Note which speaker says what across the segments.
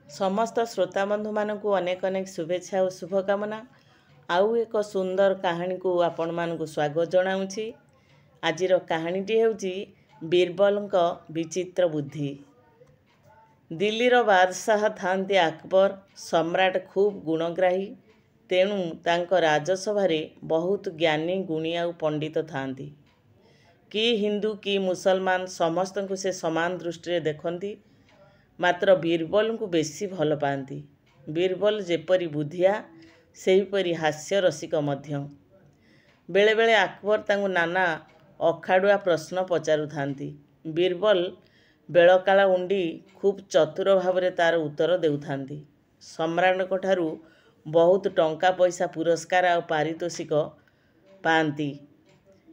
Speaker 1: समस्त श्रोता बंधु मानक अनेक अनेक शुभेच्छा और शुभकामना। आउ एक सुंदर कहानी को आपण मानक स्वागत जनाऊँगी। आजिर कहानीटी हेउची बीरबल विचित्र बुद्धि। दिल्लीर बादशाह थांती अकबर सम्राट खूब गुणग्राही, तेणु तांको राजसभारे बहुत ज्ञानी गुणी और पंडित थांती। कि हिंदू कि मुसलमान समस्त को से समान दृष्टि देखती, मात्र बीरबल को बेसी भल पाती। बीरबल जेपरी बुद्धिया सेहीपरि हास्य रसिक मध्य। बेले बेले अकबर तांको नाना अखाड़ुआ प्रश्न पचारु थांती। बीरबल बेलकाला उंडी खूब चतुर भावरे तार उत्तर देउथांती। सम्राटक ठारू बहुत टंका पैसा पुरस्कार और पारितोषिक पाती।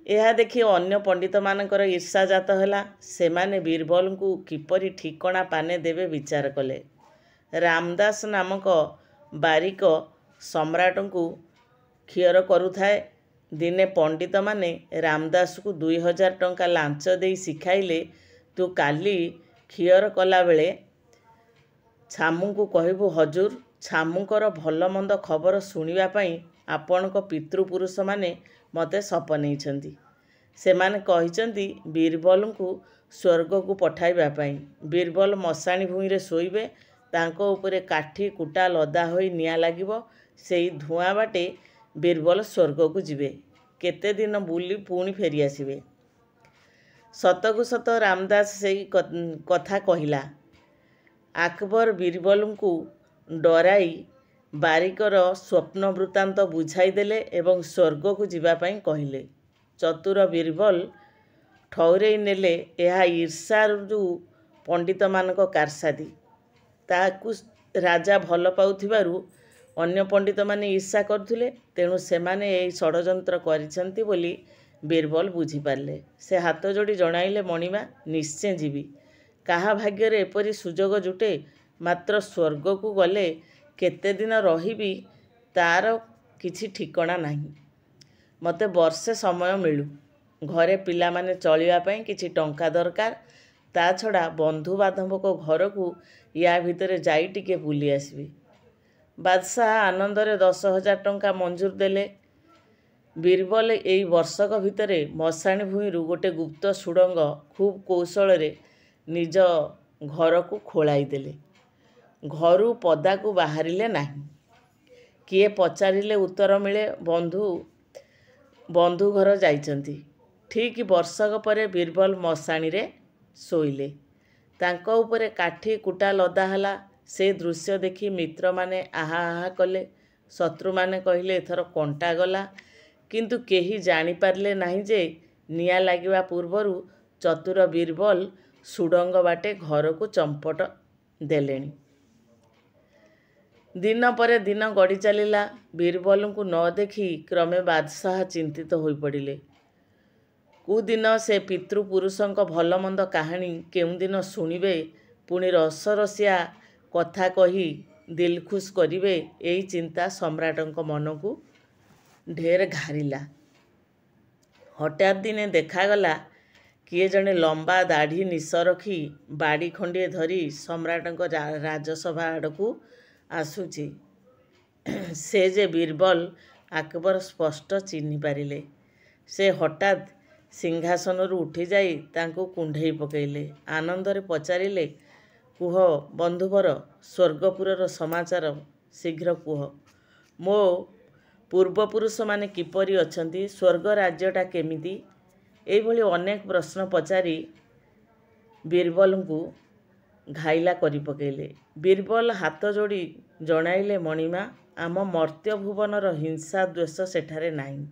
Speaker 1: यह देखि अन्य पंडित मानकर ईर्षा जात है। सेमाने बीरबल को किपरि ठिकणा पाने देवे विचार कले। रामदास नामक बारिक सम्राट को खियर करुथाए। दिने पंडित माने रामदास को 2000 टंका लांच दे शिखाइले, तू काली खियर कला बेले छामू को कहबू, हजूर छामूकर भल मंद खबर शुणा आपणक पितृपुरुष माने मते सप नहीं। सेमाने कहिचंती बीरबल को स्वर्ग को पठाइबा पई। बीरबल मशाणी भूमि रे शोइबे, तांको उपरे काठी कुटा लदा होई निया लागिबो। सेई धुआं बाटे बीरबल स्वर्ग को जिबे। केते दिन बुली पुणी फेरी आसिबे। सतकु सत रामदास सेई कथा कहिला। अकबर बीरबल को डराई बारिकर स्वप्न वृत्तांत बुझाई देले एवं स्वर्ग को जीवा पई कहिले। चतुर बीरबल ठौरेई नेले यह ईर्षारु पंडित मानक कारसादी। ताकू राजा भल पाउथिबारु अन्य पंडित माने ईर्षा करथुले, तेणु सेमाने एई षडयंत्र करिसंती बोली बीरबल बुझी पारले। से हाथ जोड़ी जणाइले, मणिमा निश्चय जीवी। काहा भाग्य एपरी सुजोग जुटे, मात्र स्वर्ग को गले केते दिन रहिबी तार किछि ठिकणा नाही। मते वर्षे समय मिलू। घरे पिला माने चलिया पई किछि टंका दरकार। ता छड़ा बंधु बांधव को घर को या भितरे जाई टिके बुली आसबी। बादशाह आनंदरे 10,000 टंका मंजूर देले। बीरबल एई वर्षक भितरे मशाणी भूमि गोटे गुप्त सुड़ंग खूब कौशल रे निज घर को खोलाई देले। घरू पदा को बाहरिले नाही। किए पचारिले उत्तर मिले, बंधु घर जाइचंती। ठीक वर्षक परे बीरबल मशाणी रे शोइले। तांको उपरे काठी कुटा लदा हला। से दृश्य देखि मित्र माने आहा आहा कले। शत्रु माने कहिले एथर कंटा गला। किंतु केही जानी पारले नाही जे निया लागिवा पूर्वरु चतुर बीरबल सुडंग बाटे घर को चंपट देलेनी। दिन पर दिन गड़ी चलिला। बीरबल को न देखी क्रमे बादशाह चिंतित हो पड़िले। कुदिन से पितृपुरुषों भल मंद कहानी केउं दिन शुणिबे, पुणी रसरसिया कथा कही दिलखुश करिबे, एई चिंता सम्राटों मन को ढेर घारिला। हठात दिने देखागला किए जने लंबा दाढ़ी निश रखी बाड़ी खंडिए धरी सम्राटों राजसभा आड़ को आसुची। से जे बीरबल अकबर स्पष्ट चिन्हि पारिले। से हठात सिंहासनरू उठी जाई तांको कुंढेई पकेइले। आनंदरे पचारिले, कुह बंधुवर, स्वर्गपुरर समाचार शीघ्र कुह। मो पूर्वपुरुष माने किपरि अछंती, स्वर्ग राज्यटा केमिति? एइभଳି अनेक प्रश्न पचारि बीरबल को घाइला करि पकेइले। बीरबल हाथ जोड़ी जणाइले, मणिमा आम मर्त्य भुवनर हिंसा द्वेष सेठारे नाही।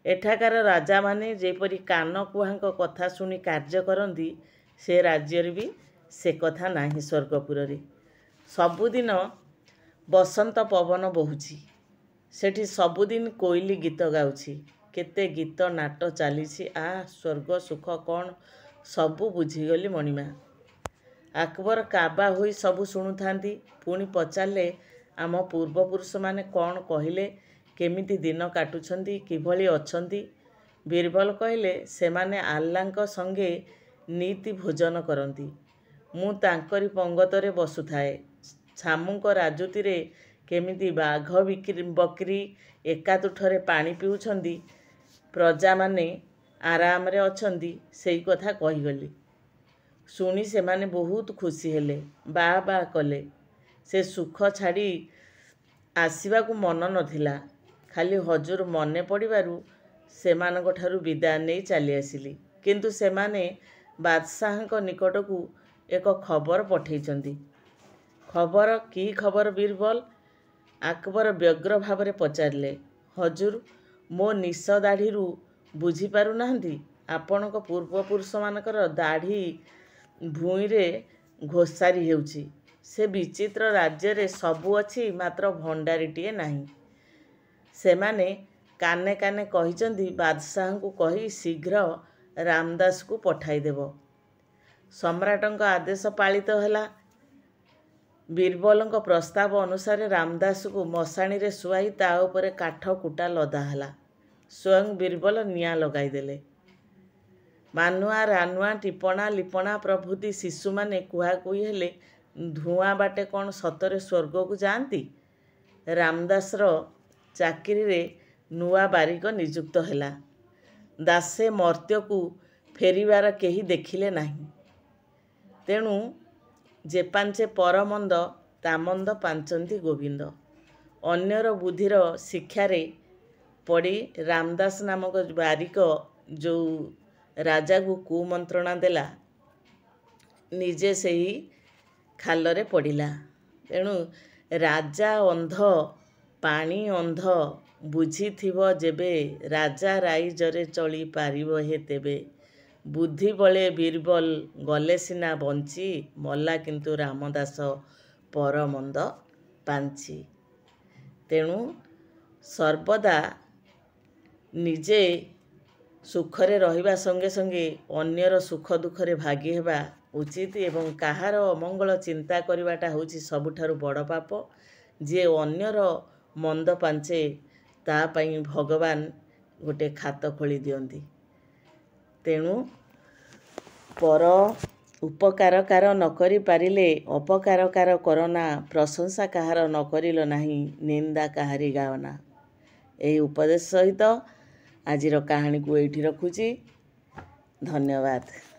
Speaker 1: एठाकार राजा माने जेपरि कान कुहांक कथा शुणी कार्य करती, से राज्य भी से कथा नाही। स्वर्गपुर रे सबुदिन बसंत पवन बहुची। सेठी सबुदिन कोइली गीत गाउची। केते गीत नाट चली। स्वर्ग सुख कौन सबू बुझीगली मणिमा। अकबर काबा होई सबू शुणुथांती। पुणी पचारे, आम पूर्वपुरुष माने कौन कहिले, केमिति दिन काटुछंती, किभଳି अछंती? बीरबल कहिले, सेमाने आल्लांक संगे नीति भोजन करती। ମୁଁ ତାଙ୍କରି ପଙ୍ଗତରେ ବସୁଥାଏ। ଛାମୁଙ୍କ ରାଜୁତିରେ କେମିତି ବାଘ ବକ୍ରି ଏକା ତୁଠରେ ପାଣି ପିଉଛନ୍ତି, ପ୍ରଜାମାନେ ଆରାମରେ ଅଛନ୍ତି, ସେଇ କଥା କହିଗଲି। ଶୁଣି ସେମାନେ ବହୁତ ଖୁସି ହେଲେ, ବାଃ ବାଃ କଲେ। ସେ ସୁଖ ଛାଡ଼ି ଆସିବାକୁ ମନ ନଥିଲା। ଖାଲି ହଜୁର ମନେ ପଡ଼ିବାରୁ ସେମାନଙ୍କଠାରୁ ବିଦାୟ ନେଇ ଚାଲି ଆସିଲି। କିନ୍ତୁ ସେମାନେ ବାଦଶାହଙ୍କ ନିକଟକୁ ଏକ ଖବର ପଠାଇଛନ୍ତି। ଖବର? କି ଖବର ବୀରବଲ? ଆକବର ବ୍ୟଗ୍ର ଭାବରେ ପଚାରିଲେ। ହଜୁର, ମୋ ନିଶ ଦାଢ଼ିରୁ ବୁଝିପାରୁନାହାନ୍ତି? ଆପଣଙ୍କ ପୂର୍ବପୁରୁଷମାନଙ୍କର ଦାଢ଼ି ଭୂଇଁରେ ଘୋଷାରି ହେଉଛି। ସେ ବିଚିତ୍ର ରାଜ୍ୟରେ ସବୁ ଅଛି, ମାତ୍ର ଭଣ୍ଡାରୀଟିଏ ନାହିଁ। ସେମାନେ କାନେ କାନେ କହିଛନ୍ତି ବାଦଶାହଙ୍କୁ କହି ଶୀଘ୍ର ରାମଦାସକୁ ପଠାଇଦେବ। ସମ୍ରାଟଙ୍କ ଆଦେଶ ପାଳିତ ହେଲା। ବୀରବଲଙ୍କ ପ୍ରସ୍ତାବ ଅନୁସାରେ ରାମଦାସକୁ ମଶାଣିରେ ଶୁଆଇ ତା ଉପରେ କାଠ କୁଟା ଲଦା ହେଲା। ସ୍ୱୟଂ ବୀରବଲ ନିଆଁ ଲଗାଇଦେଲେ। ମାନୁଆ, ରାନୁଆ, ଟିପଣା, ଲିପଣା ପ୍ରଭୃତି ଶିଶୁମାନେ କୁହାକୁହି ହେଲେ, ଧୂଆଁ ବାଟେ କ'ଣ ସତରେ ସ୍ୱର୍ଗକୁ ଯାଆନ୍ତି? ରାମଦାସର ଚାକିରିରେ ନୂଆ ବାରିକ ନିଯୁକ୍ତ ହେଲା। ଦାସେ ମର୍ତ୍ତ୍ୟକୁ ଫେରିବାର କେହି ଦେଖିଲେ ନାହିଁ। ତେଣୁ ଯେ ପାଞ୍ଚେ ପରମନ୍ଦ, ତା ମନ୍ଦ ପାଞ୍ଚନ୍ତି ଗୋବିନ୍ଦ। ଅନ୍ୟର ବୁଦ୍ଧିର ଶିକ୍ଷାରେ ପଡ଼ି ରାମଦାସ ନାମକ ବାରିକ ଯେଉଁ ରାଜାକୁ କୁମନ୍ତ୍ରଣା ଦେଲା, ନିଜେ ସେହି ଖାଲରେ ପଡ଼ିଲା। ତେଣୁ ରାଜା ଅନ୍ଧ, ପାଣି ଅନ୍ଧ, ବୁଝିଥିବ ଯେବେ, ରାଜା ରାଇଜରେ ଚଳି ପାରିବ ହେ ତେବେ। ବୁଦ୍ଧି ବଳେ ବୀରବଲ ଗଲେ ସିନା ବଞ୍ଚି, ମଲା କିନ୍ତୁ ରାମଦାସ ପରମନ୍ଦ ପାଞ୍ଚି। ତେଣୁ ସର୍ବଦା ନିଜେ ସୁଖରେ ରହିବା ସଙ୍ଗେ ସଙ୍ଗେ ଅନ୍ୟର ସୁଖ ଦୁଃଖରେ ଭାଗୀ ହେବା ଉଚିତ ଏବଂ କାହାର ଅମଙ୍ଗଳ ଚିନ୍ତା କରିବାଟା ହେଉଛି ସବୁଠାରୁ ବଡ଼ ପାପ। ଯିଏ ଅନ୍ୟର ମନ୍ଦ ପାଞ୍ଚେ, ତା ପାଇଁ ଭଗବାନ ଗୋଟେ ଖାତ ଖୋଳି ଦିଅନ୍ତି। ତେଣୁ ପର ଉପକାର କାର ନ କରି ପାରିଲେ ଅପକାର କାର କରନା, ପ୍ରଶଂସା କାହାର ନ କରିଲ ନାହିଁ, ନିନ୍ଦା କାହାରି ଗାଅନା। ଏହି ଉପଦେଶ ସହିତ ଆଜିର କାହାଣୀକୁ ଏଇଠି ରଖୁଛି। ଧନ୍ୟବାଦ।